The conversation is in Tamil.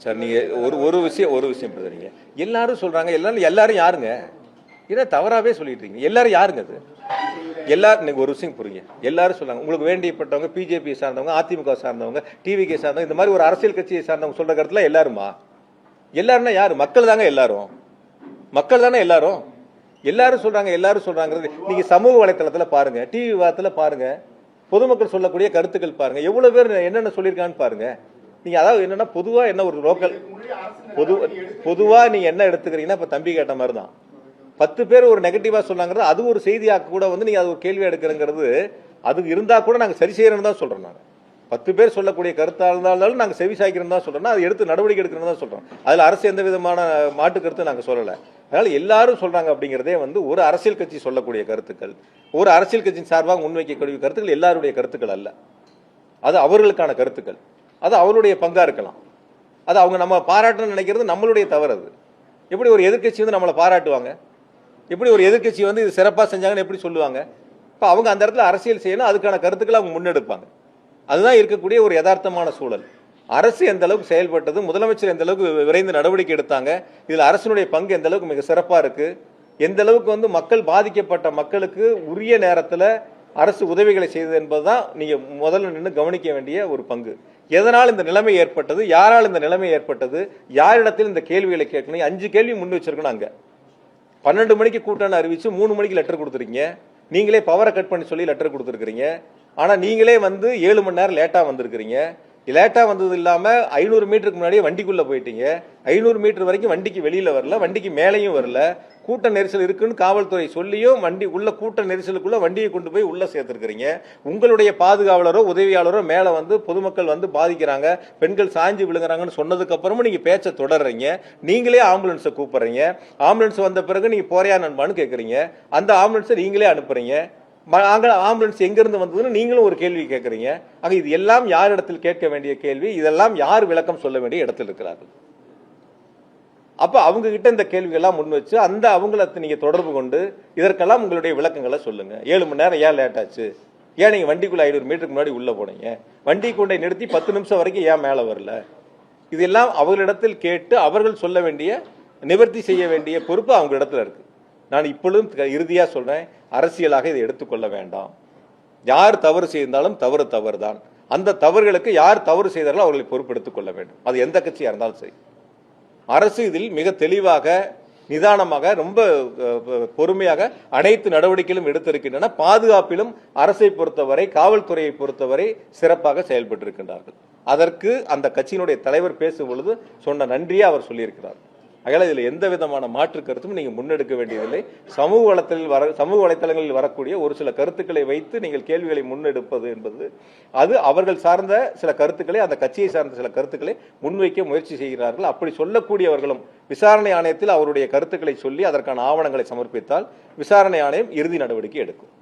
சார் நீங்க ஒரு விஷயம் பிரதரிங்க. எல்லாரும் சொல்றாங்க, எல்லாரும் யாருங்க? இதை தவறாவே சொல்லிட்டு இருக்கீங்க. எல்லாரும் யாருங்க? அது எல்லாரும் நீங்க ஒரு விஷயம் புரியுங்க. எல்லாரும் சொல்றாங்க உங்களுக்கு வேண்டியப்பட்டவங்க, பிஜேபி சார்ந்தவங்க, அதிமுக சார்ந்தவங்க, டிவிகே சார்ந்தவங்க, இந்த மாதிரி ஒரு அரசியல் கட்சியை சார்ந்தவங்க சொல்ற கருத்துல எல்லாருமா? எல்லாருன்னா யாரு? மக்கள் தாங்க எல்லாரும். மக்கள் தானே எல்லாரும். எல்லாரும் சொல்றாங்க. நீங்க சமூக வலைத்தளத்துல பாருங்க, டிவி வாரத்துல பாருங்க, பொதுமக்கள் சொல்லக்கூடிய கருத்துக்கள் பாருங்க, எவ்வளவு பேர் என்னென்ன சொல்லியிருக்கான்னு பாருங்க. நீங்க அதாவது என்னன்னா பொதுவா என்ன ஒரு லோக்கல் பொதுவா நீங்க என்ன எடுத்துக்கிறீங்கன்னா இப்ப தம்பி கேட்ட மாதிரி தான் 10 பேர் ஒரு நெகட்டிவா சொன்னாங்கிறது அது ஒரு செய்தியாக்க கூட வந்து நீங்க அது ஒரு கேள்வி எடுக்கிறங்கிறது அது இருந்தா கூட நாங்க சரி செய்யறோம்னு தான் சொல்றோம். நாங்க 10 பேர் சொல்லக்கூடிய கருத்தா இருந்தாலும் நாங்க செவி சாய்க்கிறோம் தான் சொல்றோம். அது எடுத்து நடவடிக்கை எடுக்கணும் தான் சொல்றோம். அதுல அரசு எந்த விதமான மாட்டு கருத்து நாங்க சொல்லல. அதனால எல்லாரும் சொல்றாங்க அப்படிங்கிறதே வந்து ஒரு அரசியல் கட்சி சொல்லக்கூடிய கருத்துக்கள், ஒரு அரசியல் கட்சியின் சார்பாக முன்வைக்கக்கூடிய கருத்துக்கள் எல்லாருடைய கருத்துக்கள் அல்ல. அது அவர்களுக்கான கருத்துக்கள். அது அவருடைய பங்கா இருக்கலாம். அது அவங்க நம்ம பாராட்டணும்னு நினைக்கிறது நம்மளுடைய தவறு. அது எப்படி ஒரு எதிர்கட்சி வந்து நம்மளை பாராட்டுவாங்க? எப்படி ஒரு எதிர்கட்சி வந்து இது சிறப்பாக செஞ்சாங்கன்னு எப்படி சொல்லுவாங்க? இப்போ அவங்க அந்த இடத்துல அரசியல் செய்யணும், அதுக்கான கருத்துக்களை அவங்க முன்னெடுப்பாங்க. அதுதான் இருக்கக்கூடிய ஒரு யதார்த்தமான சூழல். அரசு எந்த அளவுக்கு செயல்பட்டது, முதலமைச்சர் எந்த அளவுக்கு விரைந்து நடவடிக்கை எடுத்தாங்க, இதில் அரசினுடைய பங்கு எந்த அளவுக்கு மிக சிறப்பாக இருக்கு, எந்த அளவுக்கு வந்து மக்கள் பாதிக்கப்பட்ட மக்களுக்கு உரிய நேரத்தில் அரசு உதவிகளை செய்தது என்பதுதான் நீங்க முதல்ல நின்று கவனிக்க வேண்டிய ஒரு பங்கு. எதனால் இந்த நிலைமை ஏற்பட்டது, யாரால் இந்த நிலைமை ஏற்பட்டது, யாரிடத்தில் இந்த கேள்விகளை கேட்கணும். 5 கேள்வி முன் வச்சிருக்கணும். அங்க 12 மணிக்கு கூட்டம்னு அறிவிச்சு 3 மணிக்கு லெட்டர் கொடுத்துருக்கீங்க. நீங்களே பவரை கட் பண்ணி சொல்லி லெட்டர் கொடுத்துருக்கீங்க. ஆனா நீங்களே வந்து 7 மணி நேரம் லேட்டா வந்திருக்கிறீங்க. லேட்டா வந்தது இல்லாம 500 மீட்டருக்கு முன்னாடியே வண்டிக்குள்ள போயிட்டீங்க. 500 மீட்டர் வரைக்கும் வண்டிக்கு வெளியில வரல, வண்டிக்கு மேலையும் வரல. கூட்ட நெரிசல் இருக்குன்னு காவல்துறை சொல்லியும் வண்டி உள்ள கூட்ட நெரிசலுக்குள்ள வண்டியை கொண்டு போய் உள்ள சேர்த்திருக்கிறீங்க. உங்களுடைய பாதுகாவலரோ உதவியாளரோ மேல வந்து பொதுமக்கள் வந்து பாதிக்கிறாங்க, பெண்கள் சாஞ்சு விழுங்குறாங்கன்னு சொன்னதுக்கு அப்புறமும் நீங்க பேச்ச தொடர்றீங்க. நீங்களே ஆம்புலன்ஸை கூப்பிடுறீங்க. ஆம்புலன்ஸ் வந்த பிறகு நீங்க போறியா நண்பான்னு கேட்கறீங்க. அந்த ஆம்புலன்ஸை நீங்களே அனுப்புறீங்க. ஆம்புலன்ஸ் எங்க இருந்து வந்ததுன்னு நீங்களும் ஒரு கேள்வி கேட்கறீங்க. ஆக இது எல்லாம் யார் இடத்தில் கேட்க வேண்டிய கேள்வி, இதெல்லாம் யார் விளக்கம் சொல்ல வேண்டிய இடத்தில் இருக்கிறார்கள். அப்ப அவங்க கிட்ட இந்த கேள்விகள்லாம் முன் வச்சு அந்த அவங்கள நீங்க தொடர்பு கொண்டு இதற்கெல்லாம் உங்களுடைய விளக்கங்களை சொல்லுங்க. 7 மணி நேரம் ஏன் லேட் ஆச்சு, ஏன் நீங்க வண்டிக்குள்ள 500 மீட்டருக்கு முன்னாடி உள்ள போனீங்க, வண்டி கொண்டை நிறுத்தி 10 நிமிஷம் வரைக்கும் ஏன் மேல வரல, இதெல்லாம் அவர்களிடத்தில் கேட்டு அவர்கள் சொல்ல வேண்டிய நிவர்த்தி செய்ய வேண்டிய பொறுப்பு அவங்க இடத்துல இருக்கு. நான் இப்பொழுதும் இறுதியா சொல்றேன், அரசியலாக இதை எடுத்துக்கொள்ள வேண்டாம். யார் தவறு செய்தாலும் தவறு தான். அந்த தவறுகளுக்கு யார் தவறு செய்தாலும் அவர்களை பொறுப்பெடுத்துக் கொள்ள வேண்டும். அது எந்த கட்சியா இருந்தாலும் சரி. அரசு இதில் மிக தெளிவாக, நிதானமாக, ரொம்ப பொறுமையாக அனைத்து நடவடிக்கைகளும் எடுத்திருக்கின்றன. பாதுகாப்பிலும் அரசை பொறுத்தவரை, காவல்துறையை பொறுத்தவரை சிறப்பாக செயல்பட்டிருக்கின்றார்கள். அதற்கு அந்த கட்சியினுடைய தலைவர் பேசும் பொழுது சொன்ன நன்றியை அவர் சொல்லியிருக்கிறார். அதனால இதில் எந்த விதமான மாற்று கருத்தும் நீங்க முன்னெடுக்க வேண்டியதில்லை. சமூக வலைத்தளங்களில் வரக்கூடிய ஒரு சில கருத்துக்களை வைத்து நீங்கள் கேள்விகளை முன்னெடுப்பது என்பது அது அவர்கள் சார்ந்த சில கருத்துக்களை, அந்த கட்சியை சார்ந்த சில கருத்துக்களை முன்வைக்க முயற்சி செய்கிறார்கள். அப்படி சொல்லக்கூடியவர்களும் விசாரணை ஆணையத்தில் அவருடைய கருத்துக்களை சொல்லி அதற்கான ஆவணங்களை சமர்ப்பித்தால் விசாரணை ஆணையம் இறுதி நடவடிக்கை எடுக்கும்.